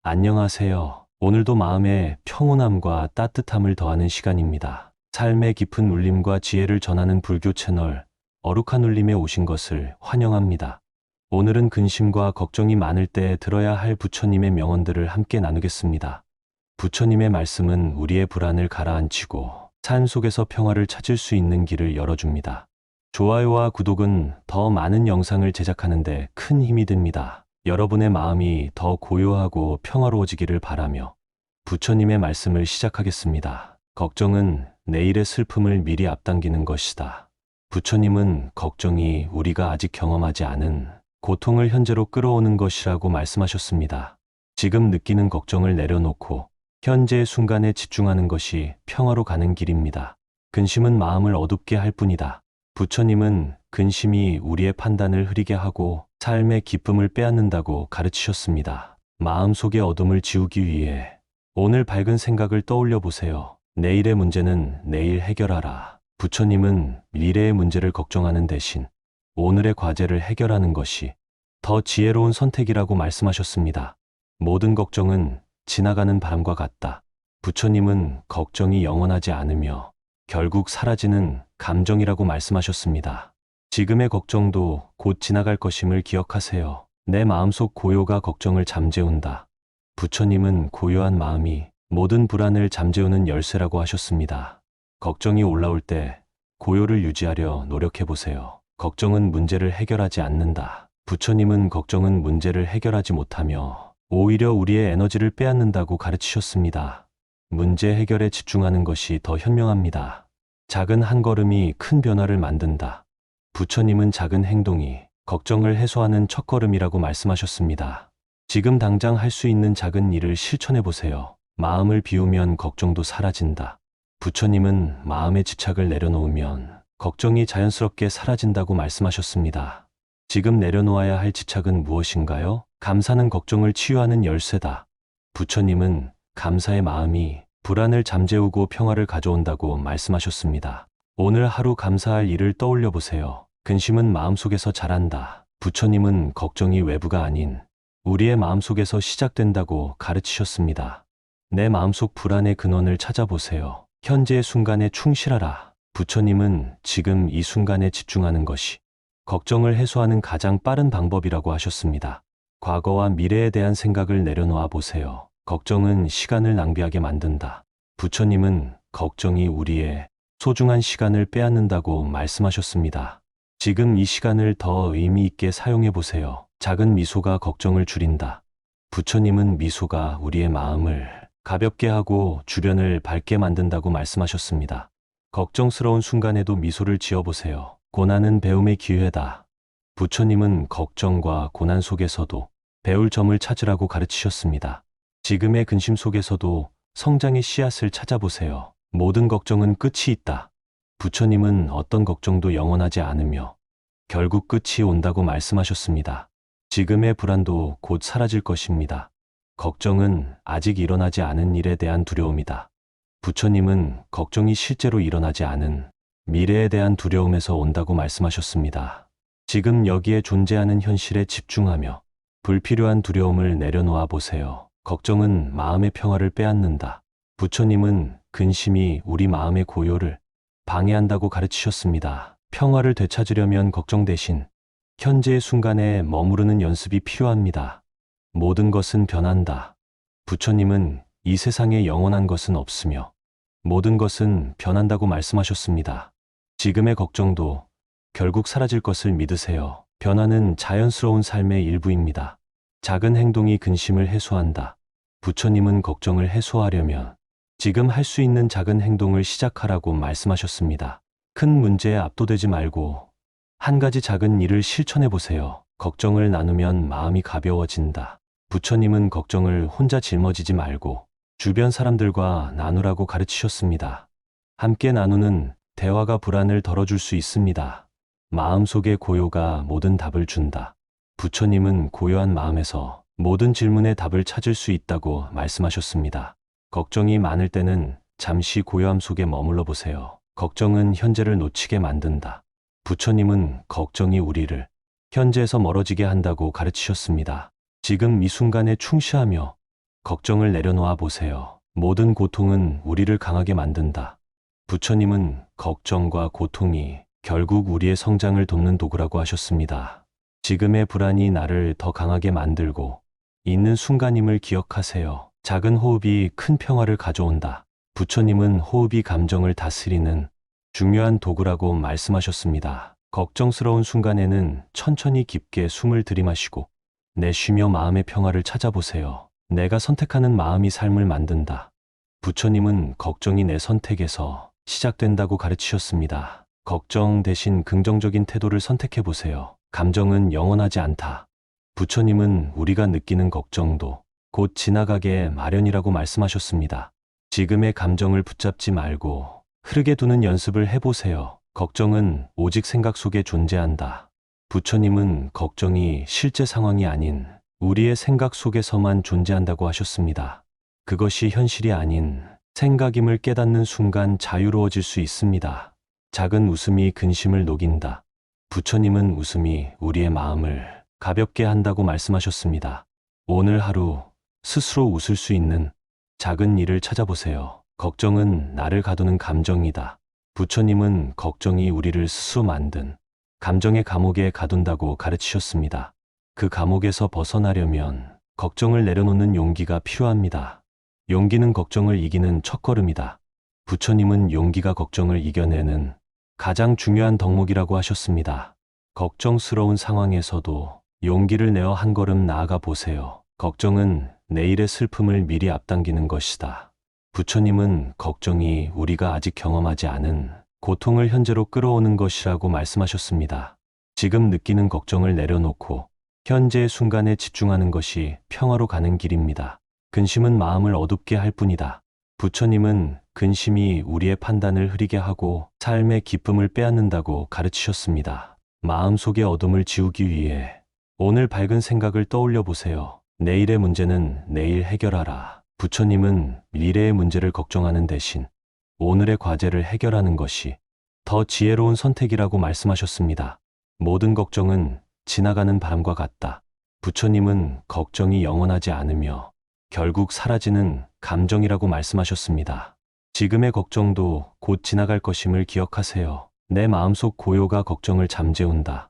안녕하세요. 오늘도 마음에 평온함과 따뜻함을 더하는 시간입니다. 삶의 깊은 울림과 지혜를 전하는 불교 채널 어룩한 울림에 오신 것을 환영합니다. 오늘은 근심과 걱정이 많을 때 들어야 할 부처님의 명언들을 함께 나누겠습니다. 부처님의 말씀은 우리의 불안을 가라앉히고 삶 속에서 평화를 찾을 수 있는 길을 열어줍니다. 좋아요와 구독은 더 많은 영상을 제작하는 데 큰 힘이 됩니다. 여러분의 마음이 더 고요하고 평화로워지기를 바라며 부처님의 말씀을 시작하겠습니다. 걱정은 내일의 슬픔을 미리 앞당기는 것이다. 부처님은 걱정이 우리가 아직 경험하지 않은 고통을 현재로 끌어오는 것이라고 말씀하셨습니다. 지금 느끼는 걱정을 내려놓고 현재의 순간에 집중하는 것이 평화로 가는 길입니다. 근심은 마음을 어둡게 할 뿐이다. 부처님은 근심이 우리의 판단을 흐리게 하고 삶의 기쁨을 빼앗는다고 가르치셨습니다. 마음속의 어둠을 지우기 위해 오늘 밝은 생각을 떠올려 보세요. 내일의 문제는 내일 해결하라. 부처님은 미래의 문제를 걱정하는 대신 오늘의 과제를 해결하는 것이 더 지혜로운 선택이라고 말씀하셨습니다. 모든 걱정은 지나가는 바람과 같다. 부처님은 걱정이 영원하지 않으며 결국 사라지는 감정이라고 말씀하셨습니다. 지금의 걱정도 곧 지나갈 것임을 기억하세요. 내 마음속 고요가 걱정을 잠재운다. 부처님은 고요한 마음이 모든 불안을 잠재우는 열쇠라고 하셨습니다. 걱정이 올라올 때 고요를 유지하려 노력해 보세요. 걱정은 문제를 해결하지 않는다. 부처님은 걱정은 문제를 해결하지 못하며 오히려 우리의 에너지를 빼앗는다고 가르치셨습니다. 문제 해결에 집중하는 것이 더 현명합니다. 작은 한 걸음이 큰 변화를 만든다. 부처님은 작은 행동이 걱정을 해소하는 첫걸음이라고 말씀하셨습니다. 지금 당장 할 수 있는 작은 일을 실천해 보세요. 마음을 비우면 걱정도 사라진다. 부처님은 마음의 집착을 내려놓으면 걱정이 자연스럽게 사라진다고 말씀하셨습니다. 지금 내려놓아야 할 집착은 무엇인가요? 감사는 걱정을 치유하는 열쇠다. 부처님은 감사의 마음이 불안을 잠재우고 평화를 가져온다고 말씀하셨습니다. 오늘 하루 감사할 일을 떠올려 보세요. 근심은 마음속에서 자란다. 부처님은 걱정이 외부가 아닌 우리의 마음속에서 시작된다고 가르치셨습니다. 내 마음속 불안의 근원을 찾아보세요. 현재의 순간에 충실하라. 부처님은 지금 이 순간에 집중하는 것이 걱정을 해소하는 가장 빠른 방법이라고 하셨습니다. 과거와 미래에 대한 생각을 내려놓아 보세요. 걱정은 시간을 낭비하게 만든다. 부처님은 걱정이 우리의 소중한 시간을 빼앗는다고 말씀하셨습니다. 지금 이 시간을 더 의미 있게 사용해 보세요. 작은 미소가 걱정을 줄인다. 부처님은 미소가 우리의 마음을 가볍게 하고 주변을 밝게 만든다고 말씀하셨습니다. 걱정스러운 순간에도 미소를 지어 보세요. 고난은 배움의 기회다. 부처님은 걱정과 고난 속에서도 배울 점을 찾으라고 가르치셨습니다. 지금의 근심 속에서도 성장의 씨앗을 찾아보세요. 모든 걱정은 끝이 있다. 부처님은 어떤 걱정도 영원하지 않으며 결국 끝이 온다고 말씀하셨습니다. 지금의 불안도 곧 사라질 것입니다. 걱정은 아직 일어나지 않은 일에 대한 두려움이다. 부처님은 걱정이 실제로 일어나지 않은 미래에 대한 두려움에서 온다고 말씀하셨습니다. 지금 여기에 존재하는 현실에 집중하며 불필요한 두려움을 내려놓아 보세요. 걱정은 마음의 평화를 빼앗는다. 부처님은 근심이 우리 마음의 고요를 방해한다고 가르치셨습니다. 평화를 되찾으려면 걱정 대신 현재의 순간에 머무르는 연습이 필요합니다. 모든 것은 변한다. 부처님은 이 세상에 영원한 것은 없으며 모든 것은 변한다고 말씀하셨습니다. 지금의 걱정도 결국 사라질 것을 믿으세요. 변화는 자연스러운 삶의 일부입니다. 작은 행동이 근심을 해소한다. 부처님은 걱정을 해소하려면 지금 할 수 있는 작은 행동을 시작하라고 말씀하셨습니다. 큰 문제에 압도되지 말고 한 가지 작은 일을 실천해 보세요. 걱정을 나누면 마음이 가벼워진다. 부처님은 걱정을 혼자 짊어지지 말고 주변 사람들과 나누라고 가르치셨습니다. 함께 나누는 대화가 불안을 덜어줄 수 있습니다. 마음속의 고요가 모든 답을 준다. 부처님은 고요한 마음에서 모든 질문의 답을 찾을 수 있다고 말씀하셨습니다. 걱정이 많을 때는 잠시 고요함 속에 머물러 보세요. 걱정은 현재를 놓치게 만든다. 부처님은 걱정이 우리를 현재에서 멀어지게 한다고 가르치셨습니다. 지금 이 순간에 충실하며 걱정을 내려놓아 보세요. 모든 고통은 우리를 강하게 만든다. 부처님은 걱정과 고통이 결국 우리의 성장을 돕는 도구라고 하셨습니다. 지금의 불안이 나를 더 강하게 만들고 있는 순간임을 기억하세요. 작은 호흡이 큰 평화를 가져온다. 부처님은 호흡이 감정을 다스리는 중요한 도구라고 말씀하셨습니다. 걱정스러운 순간에는 천천히 깊게 숨을 들이마시고 내쉬며 마음의 평화를 찾아보세요. 내가 선택하는 마음이 삶을 만든다. 부처님은 걱정이 내 선택에서 시작된다고 가르치셨습니다. 걱정 대신 긍정적인 태도를 선택해 보세요. 감정은 영원하지 않다. 부처님은 우리가 느끼는 걱정도 곧 지나가게 마련이라고 말씀하셨습니다. 지금의 감정을 붙잡지 말고 흐르게 두는 연습을 해보세요. 걱정은 오직 생각 속에 존재한다. 부처님은 걱정이 실제 상황이 아닌 우리의 생각 속에서만 존재한다고 하셨습니다. 그것이 현실이 아닌 생각임을 깨닫는 순간 자유로워질 수 있습니다. 작은 웃음이 근심을 녹인다. 부처님은 웃음이 우리의 마음을 가볍게 한다고 말씀하셨습니다. 오늘 하루 스스로 웃을 수 있는 작은 일을 찾아보세요. 걱정은 나를 가두는 감정이다. 부처님은 걱정이 우리를 스스로 만든 감정의 감옥에 가둔다고 가르치셨습니다. 그 감옥에서 벗어나려면 걱정을 내려놓는 용기가 필요합니다. 용기는 걱정을 이기는 첫걸음이다. 부처님은 용기가 걱정을 이겨내는 가장 중요한 덕목이라고 하셨습니다. 걱정스러운 상황에서도 용기를 내어 한 걸음 나아가 보세요. 걱정은 내일의 슬픔을 미리 앞당기는 것이다. 부처님은 걱정이 우리가 아직 경험하지 않은 고통을 현재로 끌어오는 것이라고 말씀하셨습니다. 지금 느끼는 걱정을 내려놓고 현재의 순간에 집중하는 것이 평화로 가는 길입니다. 근심은 마음을 어둡게 할 뿐이다. 부처님은 근심이 우리의 판단을 흐리게 하고 삶의 기쁨을 빼앗는다고 가르치셨습니다. 마음속의 어둠을 지우기 위해 오늘 밝은 생각을 떠올려 보세요. 내일의 문제는 내일 해결하라. 부처님은 미래의 문제를 걱정하는 대신 오늘의 과제를 해결하는 것이 더 지혜로운 선택이라고 말씀하셨습니다. 모든 걱정은 지나가는 바람과 같다. 부처님은 걱정이 영원하지 않으며 결국 사라지는 감정이라고 말씀하셨습니다. 지금의 걱정도 곧 지나갈 것임을 기억하세요. 내 마음속 고요가 걱정을 잠재운다.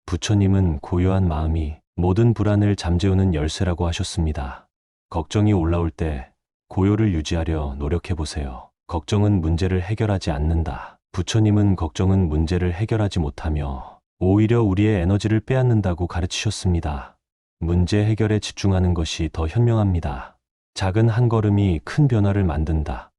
부처님은 고요한 마음이 모든 불안을 잠재우는 열쇠라고 하셨습니다. 걱정이 올라올 때 고요를 유지하려 노력해 보세요. 걱정은 문제를 해결하지 않는다. 부처님은 걱정은 문제를 해결하지 못하며 오히려 우리의 에너지를 빼앗는다고 가르치셨습니다. 문제 해결에 집중하는 것이 더 현명합니다. 작은 한 걸음이 큰 변화를 만든다.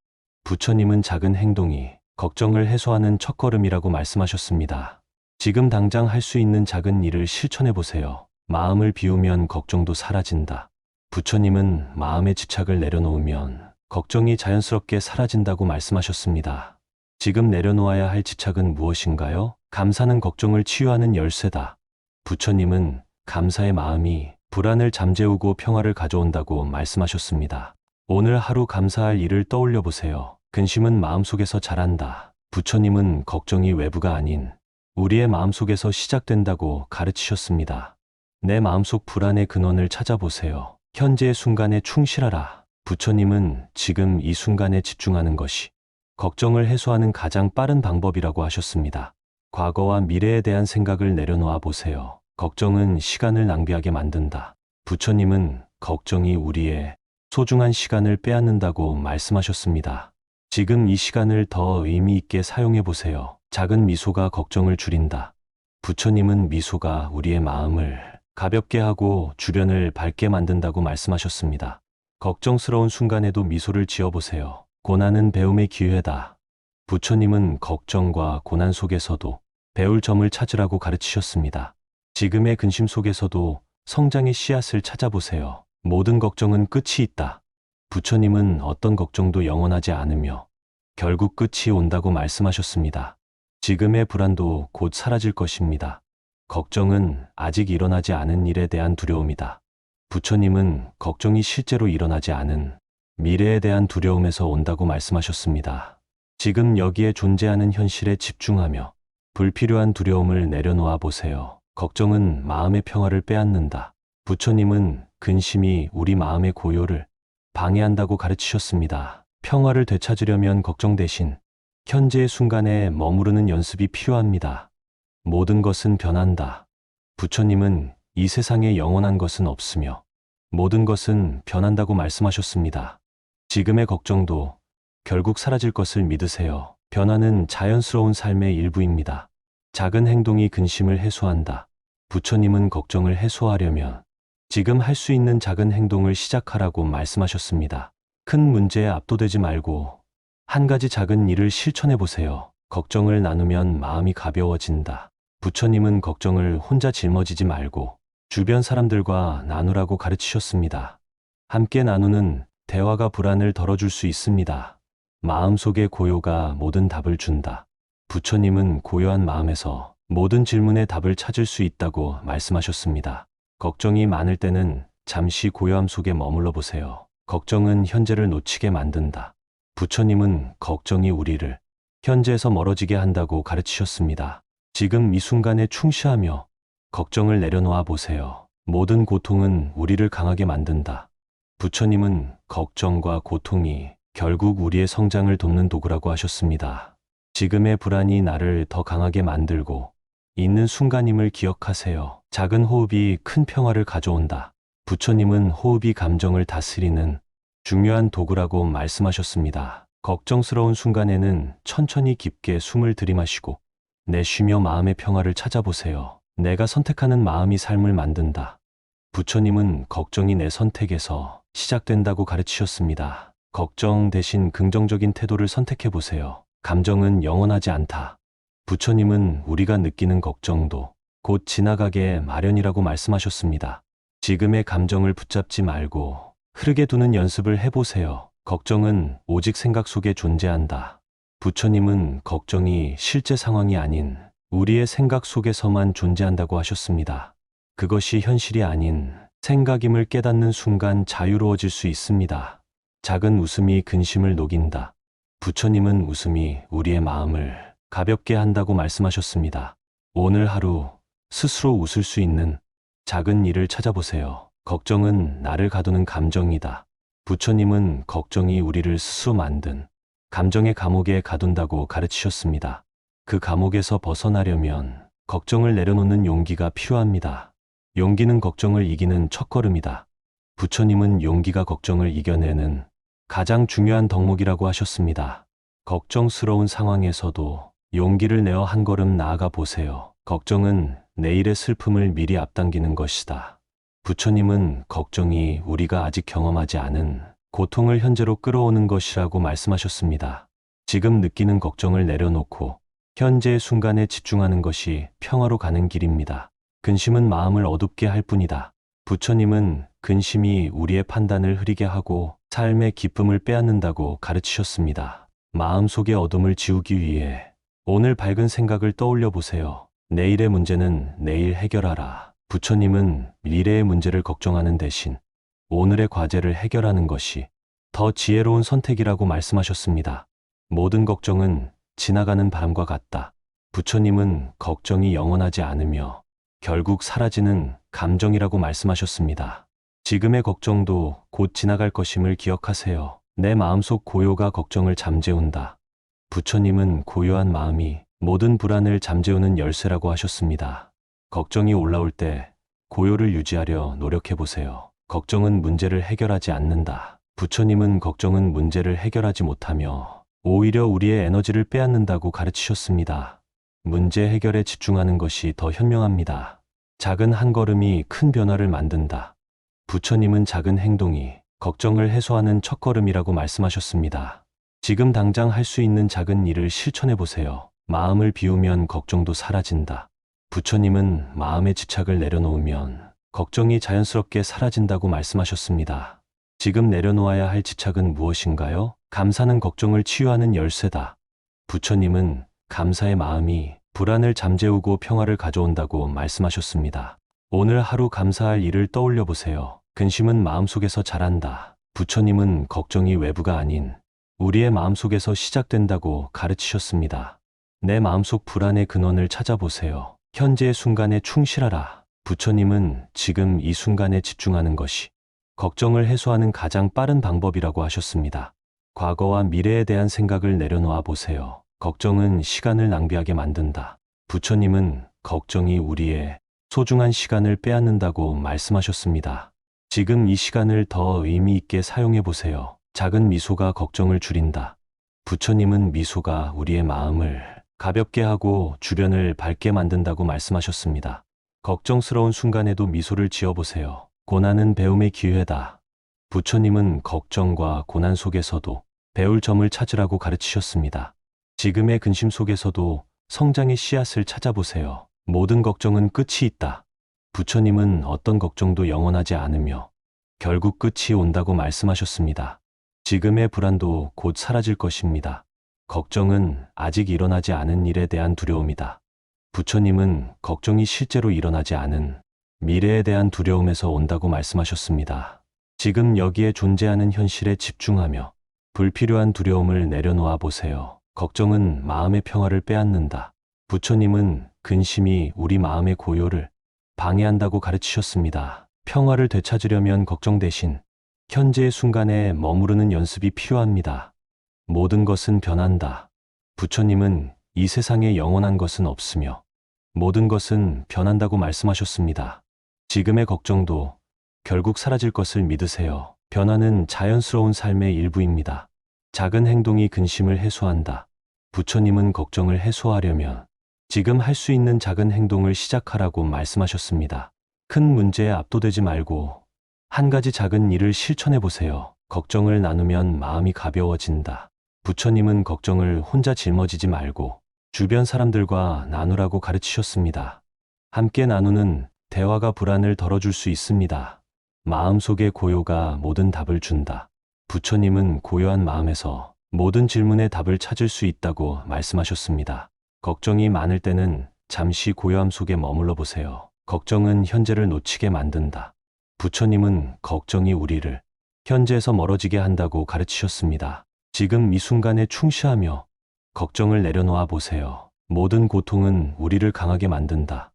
부처님은 작은 행동이 걱정을 해소하는 첫걸음이라고 말씀하셨습니다. 지금 당장 할 수 있는 작은 일을 실천해 보세요. 마음을 비우면 걱정도 사라진다. 부처님은 마음의 집착을 내려놓으면 걱정이 자연스럽게 사라진다고 말씀하셨습니다. 지금 내려놓아야 할 집착은 무엇인가요? 감사는 걱정을 치유하는 열쇠다. 부처님은 감사의 마음이 불안을 잠재우고 평화를 가져온다고 말씀하셨습니다. 오늘 하루 감사할 일을 떠올려 보세요. 근심은 마음속에서 자란다. 부처님은 걱정이 외부가 아닌 우리의 마음속에서 시작된다고 가르치셨습니다. 내 마음속 불안의 근원을 찾아보세요. 현재의 순간에 충실하라. 부처님은 지금 이 순간에 집중하는 것이 걱정을 해소하는 가장 빠른 방법이라고 하셨습니다. 과거와 미래에 대한 생각을 내려놓아 보세요. 걱정은 시간을 낭비하게 만든다. 부처님은 걱정이 우리의 소중한 시간을 빼앗는다고 말씀하셨습니다. 지금 이 시간을 더 의미 있게 사용해 보세요. 작은 미소가 걱정을 줄인다. 부처님은 미소가 우리의 마음을 가볍게 하고 주변을 밝게 만든다고 말씀하셨습니다. 걱정스러운 순간에도 미소를 지어보세요. 고난은 배움의 기회다. 부처님은 걱정과 고난 속에서도 배울 점을 찾으라고 가르치셨습니다. 지금의 근심 속에서도 성장의 씨앗을 찾아보세요. 모든 걱정은 끝이 있다. 부처님은 어떤 걱정도 영원하지 않으며 결국 끝이 온다고 말씀하셨습니다. 지금의 불안도 곧 사라질 것입니다. 걱정은 아직 일어나지 않은 일에 대한 두려움이다. 부처님은 걱정이 실제로 일어나지 않은 미래에 대한 두려움에서 온다고 말씀하셨습니다. 지금 여기에 존재하는 현실에 집중하며 불필요한 두려움을 내려놓아 보세요. 걱정은 마음의 평화를 빼앗는다. 부처님은 근심이 우리 마음의 고요를 방해한다고 가르치셨습니다. 평화를 되찾으려면 걱정 대신 현재의 순간에 머무르는 연습이 필요합니다. 모든 것은 변한다. 부처님은 이 세상에 영원한 것은 없으며 모든 것은 변한다고 말씀하셨습니다. 지금의 걱정도 결국 사라질 것을 믿으세요. 변화는 자연스러운 삶의 일부입니다. 작은 행동이 근심을 해소한다. 부처님은 걱정을 해소하려면 지금 할 수 있는 작은 행동을 시작하라고 말씀하셨습니다. 큰 문제에 압도되지 말고 한 가지 작은 일을 실천해 보세요. 걱정을 나누면 마음이 가벼워진다. 부처님은 걱정을 혼자 짊어지지 말고 주변 사람들과 나누라고 가르치셨습니다. 함께 나누는 대화가 불안을 덜어줄 수 있습니다. 마음속의 고요가 모든 답을 준다. 부처님은 고요한 마음에서 모든 질문의 답을 찾을 수 있다고 말씀하셨습니다. 걱정이 많을 때는 잠시 고요함 속에 머물러 보세요. 걱정은 현재를 놓치게 만든다. 부처님은 걱정이 우리를 현재에서 멀어지게 한다고 가르치셨습니다. 지금 이 순간에 충실하며 걱정을 내려놓아 보세요. 모든 고통은 우리를 강하게 만든다. 부처님은 걱정과 고통이 결국 우리의 성장을 돕는 도구라고 하셨습니다. 지금의 불안이 나를 더 강하게 만들고 있는 순간임을 기억하세요. 작은 호흡이 큰 평화를 가져온다. 부처님은 호흡이 감정을 다스리는 중요한 도구라고 말씀하셨습니다. 걱정스러운 순간에는 천천히 깊게 숨을 들이마시고 내쉬며 마음의 평화를 찾아보세요. 내가 선택하는 마음이 삶을 만든다. 부처님은 걱정이 내 선택에서 시작된다고 가르치셨습니다. 걱정 대신 긍정적인 태도를 선택해 보세요. 감정은 영원하지 않다. 부처님은 우리가 느끼는 걱정도 곧 지나가게 마련이라고 말씀하셨습니다. 지금의 감정을 붙잡지 말고 흐르게 두는 연습을 해보세요. 걱정은 오직 생각 속에 존재한다. 부처님은 걱정이 실제 상황이 아닌 우리의 생각 속에서만 존재한다고 하셨습니다. 그것이 현실이 아닌 생각임을 깨닫는 순간 자유로워질 수 있습니다. 작은 웃음이 근심을 녹인다. 부처님은 웃음이 우리의 마음을 가볍게 한다고 말씀하셨습니다. 오늘 하루 스스로 웃을 수 있는 작은 일을 찾아보세요. 걱정은 나를 가두는 감정이다. 부처님은 걱정이 우리를 스스로 만든 감정의 감옥에 가둔다고 가르치셨습니다. 그 감옥에서 벗어나려면 걱정을 내려놓는 용기가 필요합니다. 용기는 걱정을 이기는 첫걸음이다. 부처님은 용기가 걱정을 이겨내는 가장 중요한 덕목이라고 하셨습니다. 걱정스러운 상황에서도 용기를 내어 한 걸음 나아가 보세요. 걱정은 내일의 슬픔을 미리 앞당기는 것이다. 부처님은 걱정이 우리가 아직 경험하지 않은 고통을 현재로 끌어오는 것이라고 말씀하셨습니다. 지금 느끼는 걱정을 내려놓고 현재의 순간에 집중하는 것이 평화로 가는 길입니다. 근심은 마음을 어둡게 할 뿐이다. 부처님은 근심이 우리의 판단을 흐리게 하고 삶의 기쁨을 빼앗는다고 가르치셨습니다. 마음속의 어둠을 지우기 위해 오늘 밝은 생각을 떠올려 보세요. 내일의 문제는 내일 해결하라. 부처님은 미래의 문제를 걱정하는 대신 오늘의 과제를 해결하는 것이 더 지혜로운 선택이라고 말씀하셨습니다. 모든 걱정은 지나가는 바람과 같다. 부처님은 걱정이 영원하지 않으며 결국 사라지는 감정이라고 말씀하셨습니다. 지금의 걱정도 곧 지나갈 것임을 기억하세요. 내 마음속 고요가 걱정을 잠재운다. 부처님은 고요한 마음이 모든 불안을 잠재우는 열쇠라고 하셨습니다. 걱정이 올라올 때 고요를 유지하려 노력해 보세요. 걱정은 문제를 해결하지 않는다. 부처님은 걱정은 문제를 해결하지 못하며 오히려 우리의 에너지를 빼앗는다고 가르치셨습니다. 문제 해결에 집중하는 것이 더 현명합니다. 작은 한 걸음이 큰 변화를 만든다. 부처님은 작은 행동이 걱정을 해소하는 첫걸음이라고 말씀하셨습니다. 지금 당장 할 수 있는 작은 일을 실천해 보세요. 마음을 비우면 걱정도 사라진다. 부처님은 마음의 집착을 내려놓으면 걱정이 자연스럽게 사라진다고 말씀하셨습니다. 지금 내려놓아야 할 집착은 무엇인가요? 감사는 걱정을 치유하는 열쇠다. 부처님은 감사의 마음이 불안을 잠재우고 평화를 가져온다고 말씀하셨습니다. 오늘 하루 감사할 일을 떠올려 보세요. 근심은 마음속에서 자란다. 부처님은 걱정이 외부가 아닌 우리의 마음속에서 시작된다고 가르치셨습니다. 내 마음속 불안의 근원을 찾아보세요. 현재의 순간에 충실하라. 부처님은 지금 이 순간에 집중하는 것이 걱정을 해소하는 가장 빠른 방법이라고 하셨습니다. 과거와 미래에 대한 생각을 내려놓아 보세요. 걱정은 시간을 낭비하게 만든다. 부처님은 걱정이 우리의 소중한 시간을 빼앗는다고 말씀하셨습니다. 지금 이 시간을 더 의미 있게 사용해 보세요. 작은 미소가 걱정을 줄인다. 부처님은 미소가 우리의 마음을 가볍게 하고 주변을 밝게 만든다고 말씀하셨습니다. 걱정스러운 순간에도 미소를 지어 보세요. 고난은 배움의 기회다. 부처님은 걱정과 고난 속에서도 배울 점을 찾으라고 가르치셨습니다. 지금의 근심 속에서도 성장의 씨앗을 찾아보세요. 모든 걱정은 끝이 있다. 부처님은 어떤 걱정도 영원하지 않으며 결국 끝이 온다고 말씀하셨습니다. 지금의 불안도 곧 사라질 것입니다. 걱정은 아직 일어나지 않은 일에 대한 두려움이다. 부처님은 걱정이 실제로 일어나지 않은 미래에 대한 두려움에서 온다고 말씀하셨습니다. 지금 여기에 존재하는 현실에 집중하며 불필요한 두려움을 내려놓아 보세요. 걱정은 마음의 평화를 빼앗는다. 부처님은 근심이 우리 마음의 고요를 방해한다고 가르치셨습니다. 평화를 되찾으려면 걱정 대신 현재의 순간에 머무르는 연습이 필요합니다. 모든 것은 변한다. 부처님은 이 세상에 영원한 것은 없으며 모든 것은 변한다고 말씀하셨습니다. 지금의 걱정도 결국 사라질 것을 믿으세요. 변화는 자연스러운 삶의 일부입니다. 작은 행동이 근심을 해소한다. 부처님은 걱정을 해소하려면 지금 할 수 있는 작은 행동을 시작하라고 말씀하셨습니다. 큰 문제에 압도되지 말고 한 가지 작은 일을 실천해 보세요. 걱정을 나누면 마음이 가벼워진다. 부처님은 걱정을 혼자 짊어지지 말고 주변 사람들과 나누라고 가르치셨습니다. 함께 나누는 대화가 불안을 덜어줄 수 있습니다. 마음속의 고요가 모든 답을 준다. 부처님은 고요한 마음에서 모든 질문의 답을 찾을 수 있다고 말씀하셨습니다. 걱정이 많을 때는 잠시 고요함 속에 머물러 보세요. 걱정은 현재를 놓치게 만든다. 부처님은 걱정이 우리를 현재에서 멀어지게 한다고 가르치셨습니다. 지금 이 순간에 충실하며 걱정을 내려놓아 보세요. 모든 고통은 우리를 강하게 만든다.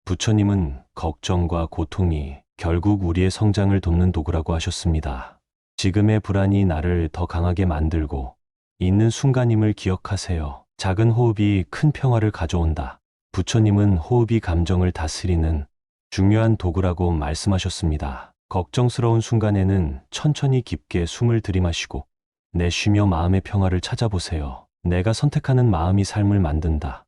부처님은 걱정과 고통이 결국 우리의 성장을 돕는 도구라고 하셨습니다. 지금의 불안이 나를 더 강하게 만들고 있는 순간임을 기억하세요. 작은 호흡이 큰 평화를 가져온다. 부처님은 호흡이 감정을 다스리는 중요한 도구라고 말씀하셨습니다. 걱정스러운 순간에는 천천히 깊게 숨을 들이마시고 내쉬며 마음의 평화를 찾아보세요. 내가 선택하는 마음이 삶을 만든다.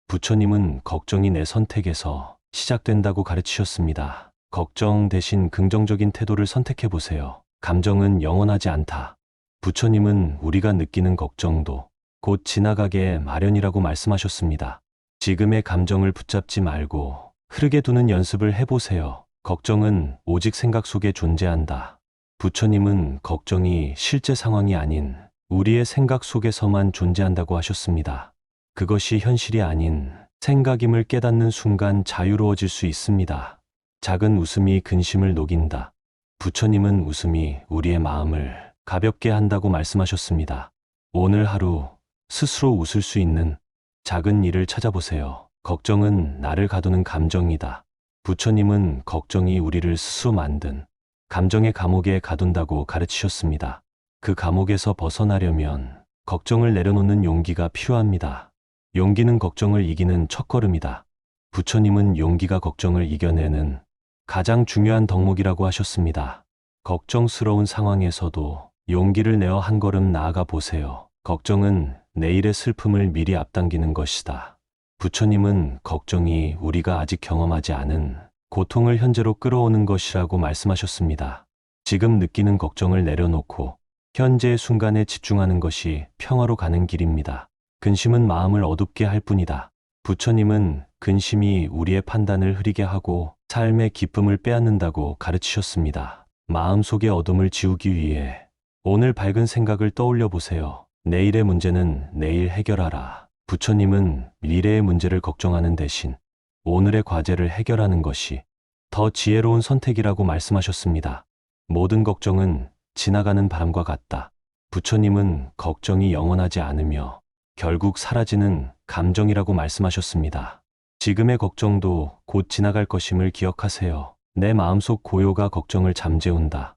부처님은 걱정이 내 선택에서 시작된다고 가르치셨습니다. 걱정 대신 긍정적인 태도를 선택해 보세요. 감정은 영원하지 않다. 부처님은 우리가 느끼는 걱정도 곧 지나가게 마련이라고 말씀하셨습니다. 지금의 감정을 붙잡지 말고 흐르게 두는 연습을 해보세요. 걱정은 오직 생각 속에 존재한다. 부처님은 걱정이 실제 상황이 아닌 우리의 생각 속에서만 존재한다고 하셨습니다. 그것이 현실이 아닌 생각임을 깨닫는 순간 자유로워질 수 있습니다. 작은 웃음이 근심을 녹인다. 부처님은 웃음이 우리의 마음을 가볍게 한다고 말씀하셨습니다. 오늘 하루 스스로 웃을 수 있는 작은 일을 찾아보세요. 걱정은 나를 가두는 감정이다. 부처님은 걱정이 우리를 스스로 만든 감정의 감옥에 가둔다고 가르치셨습니다. 그 감옥에서 벗어나려면 걱정을 내려놓는 용기가 필요합니다. 용기는 걱정을 이기는 첫걸음이다. 부처님은 용기가 걱정을 이겨내는 가장 중요한 덕목이라고 하셨습니다. 걱정스러운 상황에서도 용기를 내어 한 걸음 나아가 보세요. 걱정은 내일의 슬픔을 미리 앞당기는 것이다. 부처님은 걱정이 우리가 아직 경험하지 않은 고통을 현재로 끌어오는 것이라고 말씀하셨습니다. 지금 느끼는 걱정을 내려놓고 현재의 순간에 집중하는 것이 평화로 가는 길입니다. 근심은 마음을 어둡게 할 뿐이다. 부처님은 근심이 우리의 판단을 흐리게 하고 삶의 기쁨을 빼앗는다고 가르치셨습니다. 마음속의 어둠을 지우기 위해 오늘 밝은 생각을 떠올려 보세요. 내일의 문제는 내일 해결하라. 부처님은 미래의 문제를 걱정하는 대신 오늘의 과제를 해결하는 것이 더 지혜로운 선택이라고 말씀하셨습니다. 모든 걱정은 지나가는 바람과 같다. 부처님은 걱정이 영원하지 않으며 결국 사라지는 감정이라고 말씀하셨습니다. 지금의 걱정도 곧 지나갈 것임을 기억하세요. 내 마음속 고요가 걱정을 잠재운다.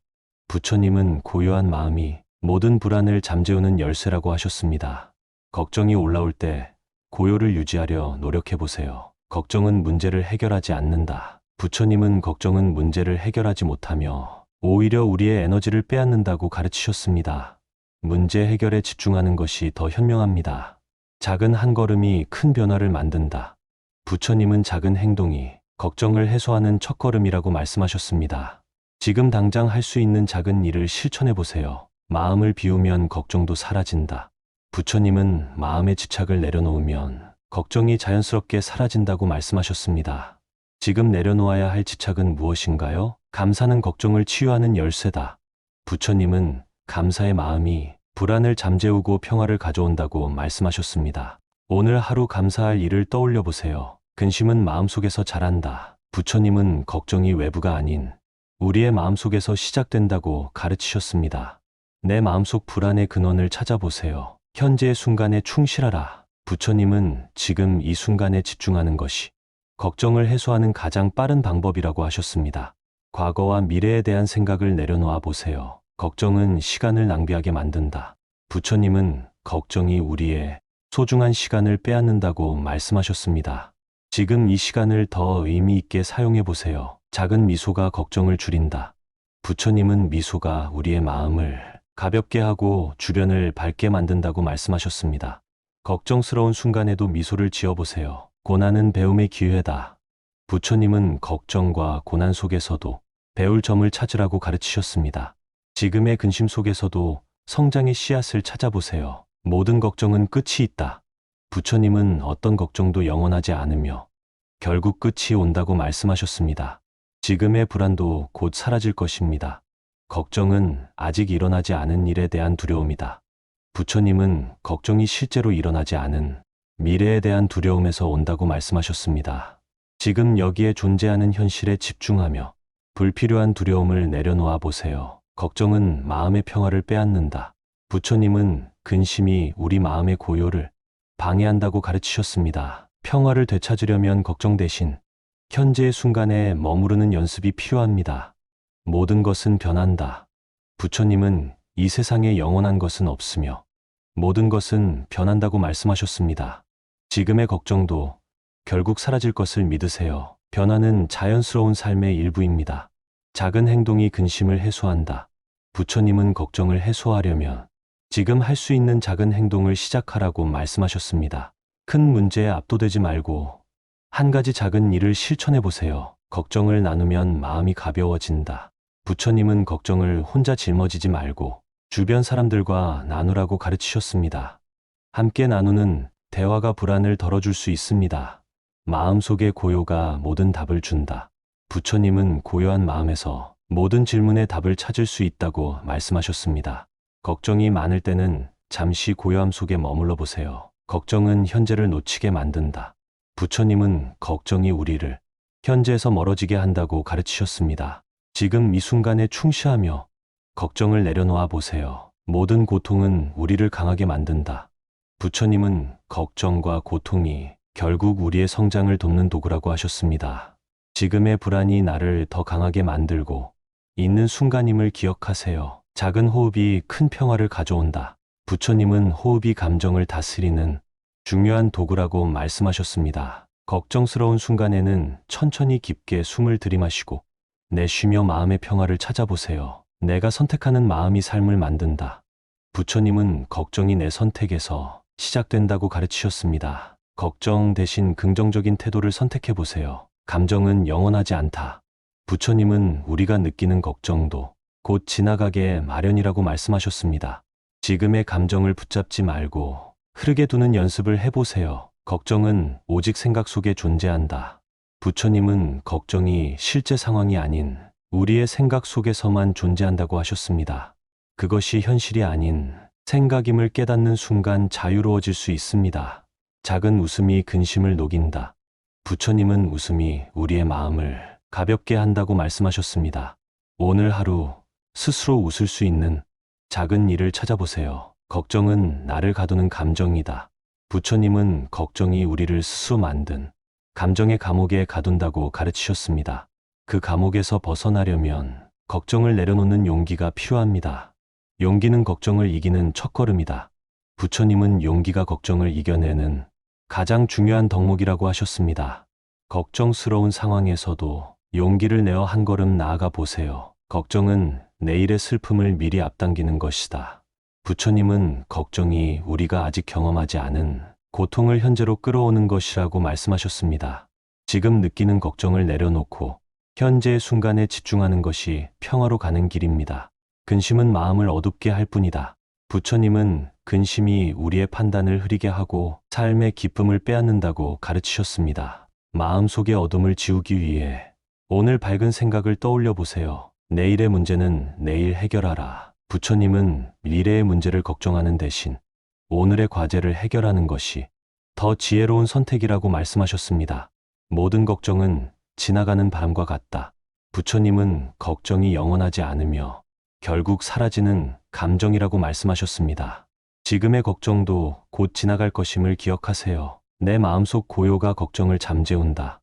부처님은 고요한 마음이 모든 불안을 잠재우는 열쇠라고 하셨습니다. 걱정이 올라올 때 고요를 유지하려 노력해 보세요. 걱정은 문제를 해결하지 않는다. 부처님은 걱정은 문제를 해결하지 못하며 오히려 우리의 에너지를 빼앗는다고 가르치셨습니다. 문제 해결에 집중하는 것이 더 현명합니다. 작은 한 걸음이 큰 변화를 만든다. 부처님은 작은 행동이 걱정을 해소하는 첫걸음이라고 말씀하셨습니다. 지금 당장 할 수 있는 작은 일을 실천해 보세요. 마음을 비우면 걱정도 사라진다. 부처님은 마음의 집착을 내려놓으면 걱정이 자연스럽게 사라진다고 말씀하셨습니다. 지금 내려놓아야 할 집착은 무엇인가요? 감사는 걱정을 치유하는 열쇠다. 부처님은 감사의 마음이 불안을 잠재우고 평화를 가져온다고 말씀하셨습니다. 오늘 하루 감사할 일을 떠올려 보세요. 근심은 마음속에서 자란다. 부처님은 걱정이 외부가 아닌 우리의 마음속에서 시작된다고 가르치셨습니다. 내 마음속 불안의 근원을 찾아보세요. 현재의 순간에 충실하라. 부처님은 지금 이 순간에 집중하는 것이 걱정을 해소하는 가장 빠른 방법이라고 하셨습니다. 과거와 미래에 대한 생각을 내려놓아 보세요. 걱정은 시간을 낭비하게 만든다. 부처님은 걱정이 우리의 소중한 시간을 빼앗는다고 말씀하셨습니다. 지금 이 시간을 더 의미 있게 사용해 보세요. 작은 미소가 걱정을 줄인다. 부처님은 미소가 우리의 마음을 가볍게 하고 주변을 밝게 만든다고 말씀하셨습니다. 걱정스러운 순간에도 미소를 지어보세요. 고난은 배움의 기회다. 부처님은 걱정과 고난 속에서도 배울 점을 찾으라고 가르치셨습니다. 지금의 근심 속에서도 성장의 씨앗을 찾아보세요. 모든 걱정은 끝이 있다. 부처님은 어떤 걱정도 영원하지 않으며 결국 끝이 온다고 말씀하셨습니다. 지금의 불안도 곧 사라질 것입니다. 걱정은 아직 일어나지 않은 일에 대한 두려움이다. 부처님은 걱정이 실제로 일어나지 않은 미래에 대한 두려움에서 온다고 말씀하셨습니다. 지금 여기에 존재하는 현실에 집중하며 불필요한 두려움을 내려놓아 보세요. 걱정은 마음의 평화를 빼앗는다. 부처님은 근심이 우리 마음의 고요를 방해한다고 가르치셨습니다. 평화를 되찾으려면 걱정 대신 현재의 순간에 머무르는 연습이 필요합니다. 모든 것은 변한다. 부처님은 이 세상에 영원한 것은 없으며 모든 것은 변한다고 말씀하셨습니다. 지금의 걱정도 결국 사라질 것을 믿으세요. 변화는 자연스러운 삶의 일부입니다. 작은 행동이 근심을 해소한다. 부처님은 걱정을 해소하려면 지금 할 수 있는 작은 행동을 시작하라고 말씀하셨습니다. 큰 문제에 압도되지 말고 한 가지 작은 일을 실천해 보세요. 걱정을 나누면 마음이 가벼워진다. 부처님은 걱정을 혼자 짊어지지 말고 주변 사람들과 나누라고 가르치셨습니다. 함께 나누는 대화가 불안을 덜어줄 수 있습니다. 마음속의 고요가 모든 답을 준다. 부처님은 고요한 마음에서 모든 질문의 답을 찾을 수 있다고 말씀하셨습니다. 걱정이 많을 때는 잠시 고요함 속에 머물러 보세요. 걱정은 현재를 놓치게 만든다. 부처님은 걱정이 우리를 현재에서 멀어지게 한다고 가르치셨습니다. 지금 이 순간에 충실하며 걱정을 내려놓아 보세요. 모든 고통은 우리를 강하게 만든다. 부처님은 걱정과 고통이 결국 우리의 성장을 돕는 도구라고 하셨습니다. 지금의 불안이 나를 더 강하게 만들고 있는 순간임을 기억하세요. 작은 호흡이 큰 평화를 가져온다. 부처님은 호흡이 감정을 다스리는 중요한 도구라고 말씀하셨습니다. 걱정스러운 순간에는 천천히 깊게 숨을 들이마시고 내쉬며 마음의 평화를 찾아보세요. 내가 선택하는 마음이 삶을 만든다. 부처님은 걱정이 내 선택에서 시작된다고 가르치셨습니다. 걱정 대신 긍정적인 태도를 선택해 보세요. 감정은 영원하지 않다. 부처님은 우리가 느끼는 걱정도 곧 지나가게 마련이라고 말씀하셨습니다. 지금의 감정을 붙잡지 말고 흐르게 두는 연습을 해보세요. 걱정은 오직 생각 속에 존재한다. 부처님은 걱정이 실제 상황이 아닌 우리의 생각 속에서만 존재한다고 하셨습니다. 그것이 현실이 아닌 생각임을 깨닫는 순간 자유로워질 수 있습니다. 작은 웃음이 근심을 녹인다. 부처님은 웃음이 우리의 마음을 가볍게 한다고 말씀하셨습니다. 오늘 하루 스스로 웃을 수 있는 작은 일을 찾아보세요. 걱정은 나를 가두는 감정이다. 부처님은 걱정이 우리를 스스로 만든 감정의 감옥에 가둔다고 가르치셨습니다. 그 감옥에서 벗어나려면 걱정을 내려놓는 용기가 필요합니다. 용기는 걱정을 이기는 첫걸음이다. 부처님은 용기가 걱정을 이겨내는 가장 중요한 덕목이라고 하셨습니다. 걱정스러운 상황에서도 용기를 내어 한 걸음 나아가 보세요. 걱정은 내일의 슬픔을 미리 앞당기는 것이다. 부처님은 걱정이 우리가 아직 경험하지 않은 고통을 현재로 끌어오는 것이라고 말씀하셨습니다. 지금 느끼는 걱정을 내려놓고 현재의 순간에 집중하는 것이 평화로 가는 길입니다. 근심은 마음을 어둡게 할 뿐이다. 부처님은 근심이 우리의 판단을 흐리게 하고 삶의 기쁨을 빼앗는다고 가르치셨습니다. 마음속의 어둠을 지우기 위해 오늘 밝은 생각을 떠올려 보세요. 내일의 문제는 내일 해결하라. 부처님은 미래의 문제를 걱정하는 대신 오늘의 과제를 해결하는 것이 더 지혜로운 선택이라고 말씀하셨습니다. 모든 걱정은 지나가는 바람과 같다. 부처님은 걱정이 영원하지 않으며 결국 사라지는 감정이라고 말씀하셨습니다. 지금의 걱정도 곧 지나갈 것임을 기억하세요. 내 마음속 고요가 걱정을 잠재운다.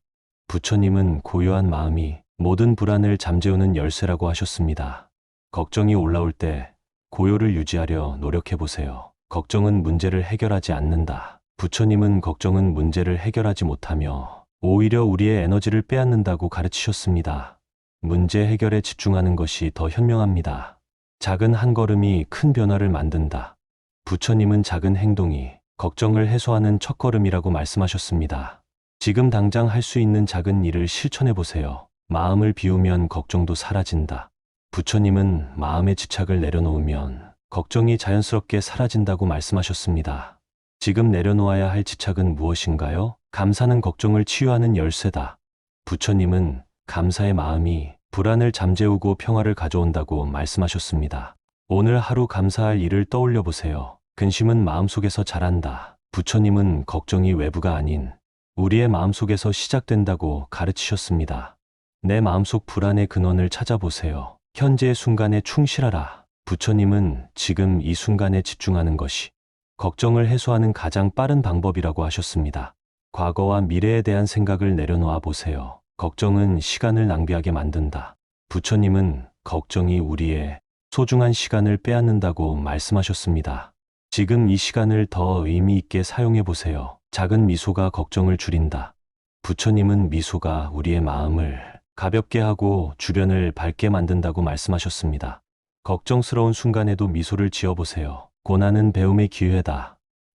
부처님은 고요한 마음이 모든 불안을 잠재우는 열쇠라고 하셨습니다. 걱정이 올라올 때 고요를 유지하려 노력해 보세요. 걱정은 문제를 해결하지 않는다. 부처님은 걱정은 문제를 해결하지 못하며 오히려 우리의 에너지를 빼앗는다고 가르치셨습니다. 문제 해결에 집중하는 것이 더 현명합니다. 작은 한 걸음이 큰 변화를 만든다. 부처님은 작은 행동이 걱정을 해소하는 첫걸음이라고 말씀하셨습니다. 지금 당장 할 수 있는 작은 일을 실천해 보세요. 마음을 비우면 걱정도 사라진다. 부처님은 마음의 집착을 내려놓으면 걱정이 자연스럽게 사라진다고 말씀하셨습니다. 지금 내려놓아야 할 집착은 무엇인가요? 감사는 걱정을 치유하는 열쇠다. 부처님은 감사의 마음이 불안을 잠재우고 평화를 가져온다고 말씀하셨습니다. 오늘 하루 감사할 일을 떠올려 보세요. 근심은 마음속에서 자란다. 부처님은 걱정이 외부가 아닌 우리의 마음속에서 시작된다고 가르치셨습니다. 내 마음속 불안의 근원을 찾아보세요. 현재의 순간에 충실하라. 부처님은 지금 이 순간에 집중하는 것이 걱정을 해소하는 가장 빠른 방법이라고 하셨습니다. 과거와 미래에 대한 생각을 내려놓아 보세요. 걱정은 시간을 낭비하게 만든다. 부처님은 걱정이 우리의 소중한 시간을 빼앗는다고 말씀하셨습니다. 지금 이 시간을 더 의미 있게 사용해 보세요. 작은 미소가 걱정을 줄인다. 부처님은 미소가 우리의 마음을 가볍게 하고 주변을 밝게 만든다고 말씀하셨습니다. 걱정스러운 순간에도 미소를 지어보세요. 고난은 배움의 기회다.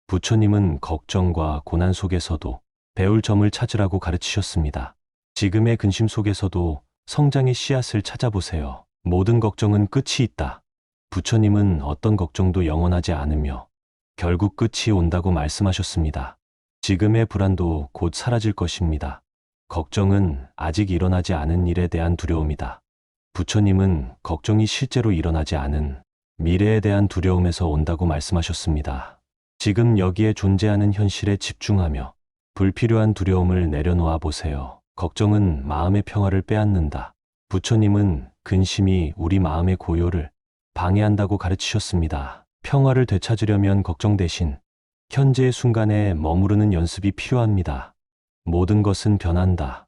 부처님은 걱정과 고난 속에서도 배울 점을 찾으라고 가르치셨습니다. 지금의 근심 속에서도 성장의 씨앗을 찾아보세요. 모든 걱정은 끝이 있다. 부처님은 어떤 걱정도 영원하지 않으며 결국 끝이 온다고 말씀하셨습니다. 지금의 불안도 곧 사라질 것입니다. 걱정은 아직 일어나지 않은 일에 대한 두려움이다. 부처님은 걱정이 실제로 일어나지 않은 미래에 대한 두려움에서 온다고 말씀하셨습니다. 지금 여기에 존재하는 현실에 집중하며 불필요한 두려움을 내려놓아 보세요. 걱정은 마음의 평화를 빼앗는다. 부처님은 근심이 우리 마음의 고요를 방해한다고 가르치셨습니다. 평화를 되찾으려면 걱정 대신 현재의 순간에 머무르는 연습이 필요합니다. 모든 것은 변한다.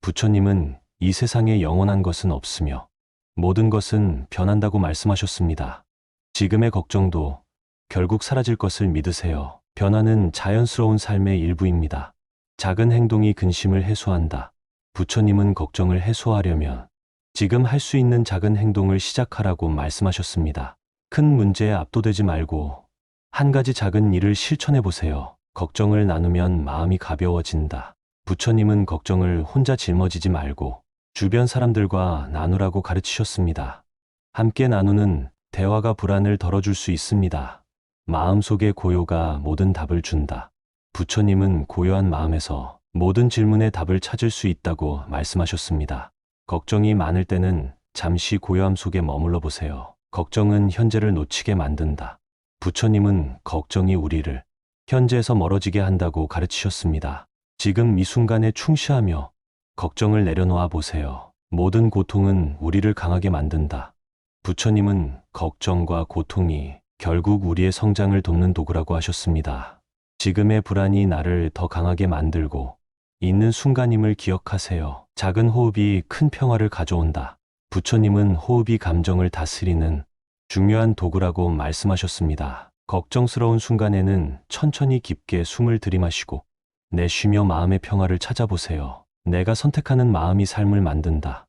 부처님은 이 세상에 영원한 것은 없으며 모든 것은 변한다고 말씀하셨습니다. 지금의 걱정도 결국 사라질 것을 믿으세요. 변화는 자연스러운 삶의 일부입니다. 작은 행동이 근심을 해소한다. 부처님은 걱정을 해소하려면 지금 할 수 있는 작은 행동을 시작하라고 말씀하셨습니다. 큰 문제에 압도되지 말고 한 가지 작은 일을 실천해 보세요. 걱정을 나누면 마음이 가벼워진다. 부처님은 걱정을 혼자 짊어지지 말고 주변 사람들과 나누라고 가르치셨습니다. 함께 나누는 대화가 불안을 덜어줄 수 있습니다. 마음속의 고요가 모든 답을 준다. 부처님은 고요한 마음에서 모든 질문의 답을 찾을 수 있다고 말씀하셨습니다. 걱정이 많을 때는 잠시 고요함 속에 머물러 보세요. 걱정은 현재를 놓치게 만든다. 부처님은 걱정이 우리를 현재에서 멀어지게 한다고 가르치셨습니다. 지금 이 순간에 충실하며 걱정을 내려놓아 보세요. 모든 고통은 우리를 강하게 만든다. 부처님은 걱정과 고통이 결국 우리의 성장을 돕는 도구라고 하셨습니다. 지금의 불안이 나를 더 강하게 만들고 있는 순간임을 기억하세요. 작은 호흡이 큰 평화를 가져온다. 부처님은 호흡이 감정을 다스리는 중요한 도구라고 말씀하셨습니다. 걱정스러운 순간에는 천천히 깊게 숨을 들이마시고 내쉬며 마음의 평화를 찾아보세요. 내가 선택하는 마음이 삶을 만든다.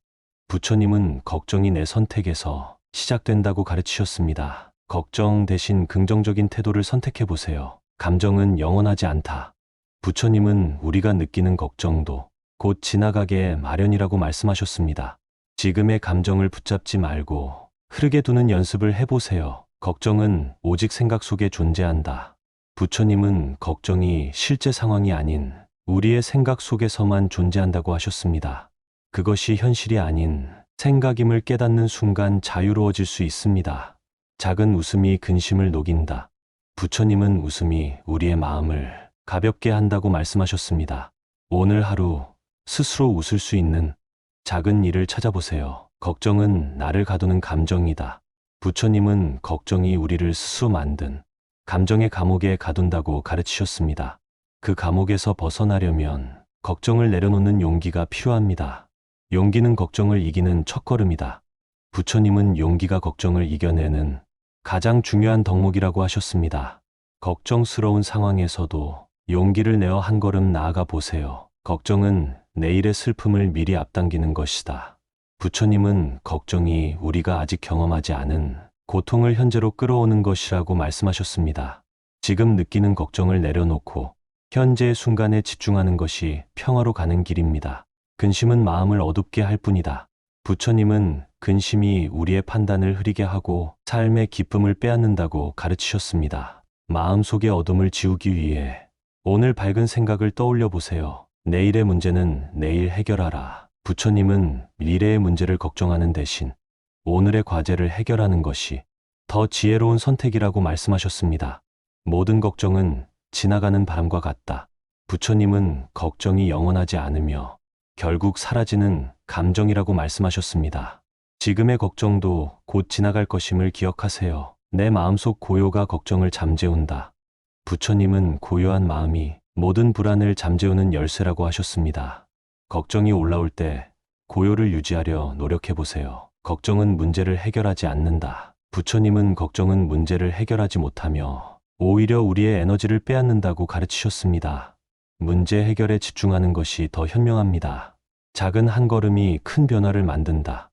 부처님은 걱정이 내 선택에서 시작된다고 가르치셨습니다. 걱정 대신 긍정적인 태도를 선택해 보세요. 감정은 영원하지 않다. 부처님은 우리가 느끼는 걱정도 곧 지나가게 마련이라고 말씀하셨습니다. 지금의 감정을 붙잡지 말고 흐르게 두는 연습을 해보세요. 걱정은 오직 생각 속에 존재한다. 부처님은 걱정이 실제 상황이 아닌 우리의 생각 속에서만 존재한다고 하셨습니다. 그것이 현실이 아닌 생각임을 깨닫는 순간 자유로워질 수 있습니다. 작은 웃음이 근심을 녹인다. 부처님은 웃음이 우리의 마음을 가볍게 한다고 말씀하셨습니다. 오늘 하루 스스로 웃을 수 있는 작은 일을 찾아보세요. 걱정은 나를 가두는 감정이다. 부처님은 걱정이 우리를 스스로 만든 감정의 감옥에 가둔다고 가르치셨습니다. 그 감옥에서 벗어나려면 걱정을 내려놓는 용기가 필요합니다. 용기는 걱정을 이기는 첫걸음이다. 부처님은 용기가 걱정을 이겨내는 가장 중요한 덕목이라고 하셨습니다. 걱정스러운 상황에서도 용기를 내어 한 걸음 나아가 보세요. 걱정은 내일의 슬픔을 미리 앞당기는 것이다. 부처님은 걱정이 우리가 아직 경험하지 않은 고통을 현재로 끌어오는 것이라고 말씀하셨습니다. 지금 느끼는 걱정을 내려놓고 현재의 순간에 집중하는 것이 평화로 가는 길입니다. 근심은 마음을 어둡게 할 뿐이다. 부처님은 근심이 우리의 판단을 흐리게 하고 삶의 기쁨을 빼앗는다고 가르치셨습니다. 마음속의 어둠을 지우기 위해 오늘 밝은 생각을 떠올려 보세요. 내일의 문제는 내일 해결하라. 부처님은 미래의 문제를 걱정하는 대신 오늘의 과제를 해결하는 것이 더 지혜로운 선택이라고 말씀하셨습니다. 모든 걱정은 지나가는 바람과 같다. 부처님은 걱정이 영원하지 않으며 결국 사라지는 감정이라고 말씀하셨습니다. 지금의 걱정도 곧 지나갈 것임을 기억하세요. 내 마음속 고요가 걱정을 잠재운다. 부처님은 고요한 마음이 모든 불안을 잠재우는 열쇠라고 하셨습니다. 걱정이 올라올 때 고요를 유지하려 노력해 보세요. 걱정은 문제를 해결하지 않는다. 부처님은 걱정은 문제를 해결하지 못하며 오히려 우리의 에너지를 빼앗는다고 가르치셨습니다. 문제 해결에 집중하는 것이 더 현명합니다. 작은 한 걸음이 큰 변화를 만든다.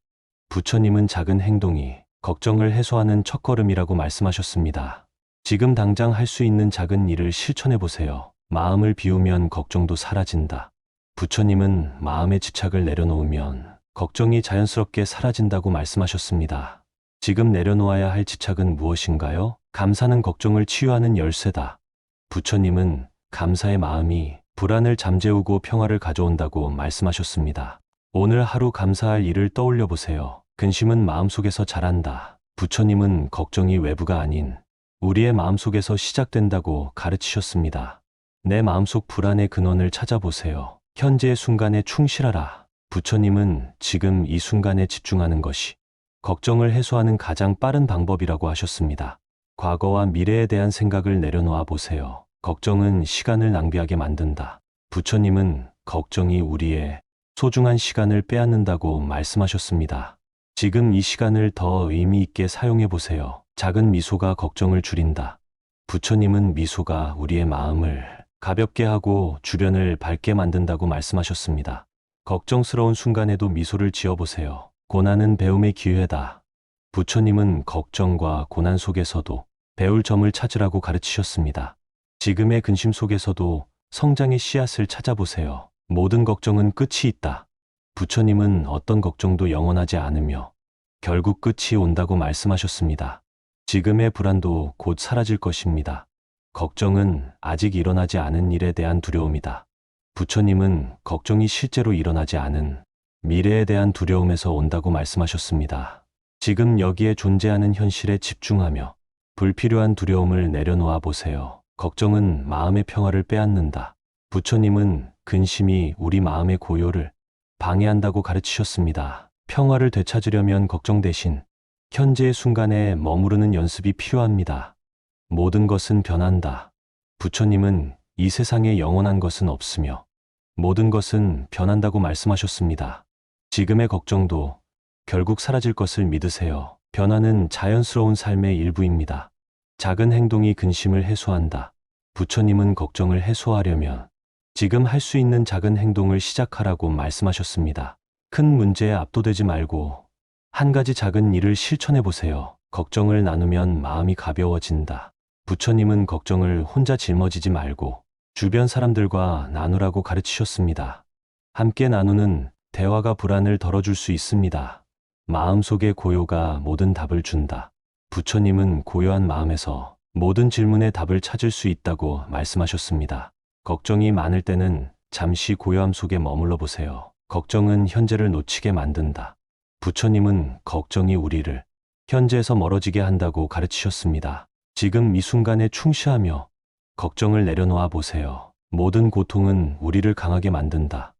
부처님은 작은 행동이 걱정을 해소하는 첫걸음이라고 말씀하셨습니다. 지금 당장 할 수 있는 작은 일을 실천해 보세요. 마음을 비우면 걱정도 사라진다. 부처님은 마음의 집착을 내려놓으면 걱정이 자연스럽게 사라진다고 말씀하셨습니다. 지금 내려놓아야 할 집착은 무엇인가요? 감사는 걱정을 치유하는 열쇠다. 부처님은 감사의 마음이 불안을 잠재우고 평화를 가져온다고 말씀하셨습니다. 오늘 하루 감사할 일을 떠올려 보세요. 근심은 마음속에서 자란다. 부처님은 걱정이 외부가 아닌 우리의 마음속에서 시작된다고 가르치셨습니다. 내 마음속 불안의 근원을 찾아보세요. 현재의 순간에 충실하라. 부처님은 지금 이 순간에 집중하는 것이 걱정을 해소하는 가장 빠른 방법이라고 하셨습니다. 과거와 미래에 대한 생각을 내려놓아 보세요. 걱정은 시간을 낭비하게 만든다. 부처님은 걱정이 우리의 소중한 시간을 빼앗는다고 말씀하셨습니다. 지금 이 시간을 더 의미 있게 사용해 보세요. 작은 미소가 걱정을 줄인다. 부처님은 미소가 우리의 마음을 가볍게 하고 주변을 밝게 만든다고 말씀하셨습니다. 걱정스러운 순간에도 미소를 지어보세요. 고난은 배움의 기회다. 부처님은 걱정과 고난 속에서도 배울 점을 찾으라고 가르치셨습니다. 지금의 근심 속에서도 성장의 씨앗을 찾아보세요. 모든 걱정은 끝이 있다. 부처님은 어떤 걱정도 영원하지 않으며 결국 끝이 온다고 말씀하셨습니다. 지금의 불안도 곧 사라질 것입니다. 걱정은 아직 일어나지 않은 일에 대한 두려움이다. 부처님은 걱정이 실제로 일어나지 않은 미래에 대한 두려움에서 온다고 말씀하셨습니다. 지금 여기에 존재하는 현실에 집중하며 불필요한 두려움을 내려놓아 보세요. 걱정은 마음의 평화를 빼앗는다. 부처님은 근심이 우리 마음의 고요를 방해한다고 가르치셨습니다. 평화를 되찾으려면 걱정 대신 현재의 순간에 머무르는 연습이 필요합니다. 모든 것은 변한다. 부처님은 이 세상에 영원한 것은 없으며 모든 것은 변한다고 말씀하셨습니다. 지금의 걱정도 결국 사라질 것을 믿으세요. 변화는 자연스러운 삶의 일부입니다. 작은 행동이 근심을 해소한다. 부처님은 걱정을 해소하려면 지금 할 수 있는 작은 행동을 시작하라고 말씀하셨습니다. 큰 문제에 압도되지 말고 한 가지 작은 일을 실천해 보세요. 걱정을 나누면 마음이 가벼워진다. 부처님은 걱정을 혼자 짊어지지 말고 주변 사람들과 나누라고 가르치셨습니다. 함께 나누는 대화가 불안을 덜어줄 수 있습니다. 마음속의 고요가 모든 답을 준다. 부처님은 고요한 마음에서 모든 질문의 답을 찾을 수 있다고 말씀하셨습니다. 걱정이 많을 때는 잠시 고요함 속에 머물러 보세요. 걱정은 현재를 놓치게 만든다. 부처님은 걱정이 우리를 현재에서 멀어지게 한다고 가르치셨습니다. 지금 이 순간에 충실하며 걱정을 내려놓아 보세요. 모든 고통은 우리를 강하게 만든다.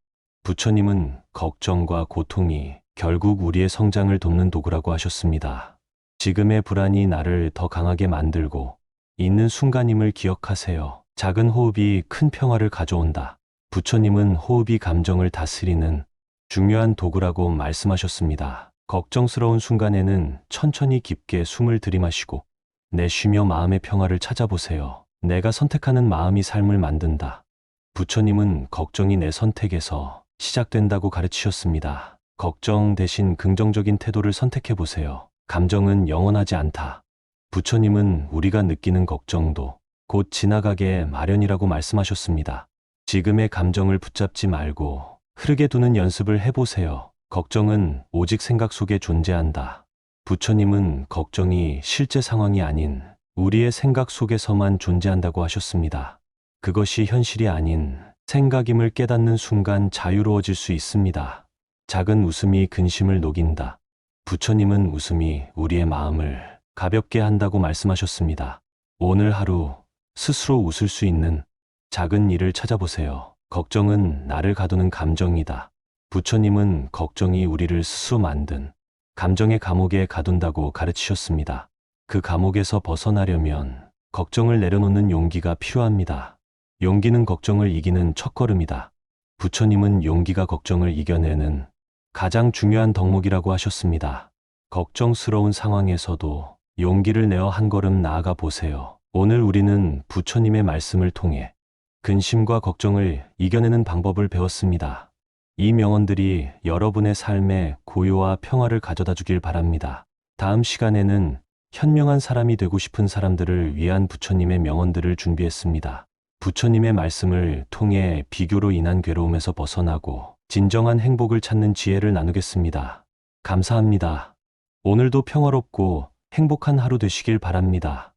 부처님은 걱정과 고통이 결국 우리의 성장을 돕는 도구라고 하셨습니다. 지금의 불안이 나를 더 강하게 만들고 있는 순간임을 기억하세요. 작은 호흡이 큰 평화를 가져온다. 부처님은 호흡이 감정을 다스리는 중요한 도구라고 말씀하셨습니다. 걱정스러운 순간에는 천천히 깊게 숨을 들이마시고 내쉬며 마음의 평화를 찾아보세요. 내가 선택하는 마음이 삶을 만든다. 부처님은 걱정이 내 선택에서 시작된다고 가르치셨습니다. 걱정 대신 긍정적인 태도를 선택해 보세요. 감정은 영원하지 않다. 부처님은 우리가 느끼는 걱정도 곧 지나가게 마련이라고 말씀하셨습니다. 지금의 감정을 붙잡지 말고 흐르게 두는 연습을 해보세요. 걱정은 오직 생각 속에 존재한다. 부처님은 걱정이 실제 상황이 아닌 우리의 생각 속에서만 존재한다고 하셨습니다. 그것이 현실이 아닌 생각임을 깨닫는 순간 자유로워질 수 있습니다. 작은 웃음이 근심을 녹인다. 부처님은 웃음이 우리의 마음을 가볍게 한다고 말씀하셨습니다. 오늘 하루 스스로 웃을 수 있는 작은 일을 찾아보세요. 걱정은 나를 가두는 감정이다. 부처님은 걱정이 우리를 스스로 만든 감정의 감옥에 가둔다고 가르치셨습니다. 그 감옥에서 벗어나려면 걱정을 내려놓는 용기가 필요합니다. 용기는 걱정을 이기는 첫걸음이다. 부처님은 용기가 걱정을 이겨내는 가장 중요한 덕목이라고 하셨습니다. 걱정스러운 상황에서도 용기를 내어 한 걸음 나아가 보세요. 오늘 우리는 부처님의 말씀을 통해 근심과 걱정을 이겨내는 방법을 배웠습니다. 이 명언들이 여러분의 삶에 고요와 평화를 가져다 주길 바랍니다. 다음 시간에는 현명한 사람이 되고 싶은 사람들을 위한 부처님의 명언들을 준비했습니다. 부처님의 말씀을 통해 비교로 인한 괴로움에서 벗어나고 진정한 행복을 찾는 지혜를 나누겠습니다. 감사합니다. 오늘도 평화롭고 행복한 하루 되시길 바랍니다.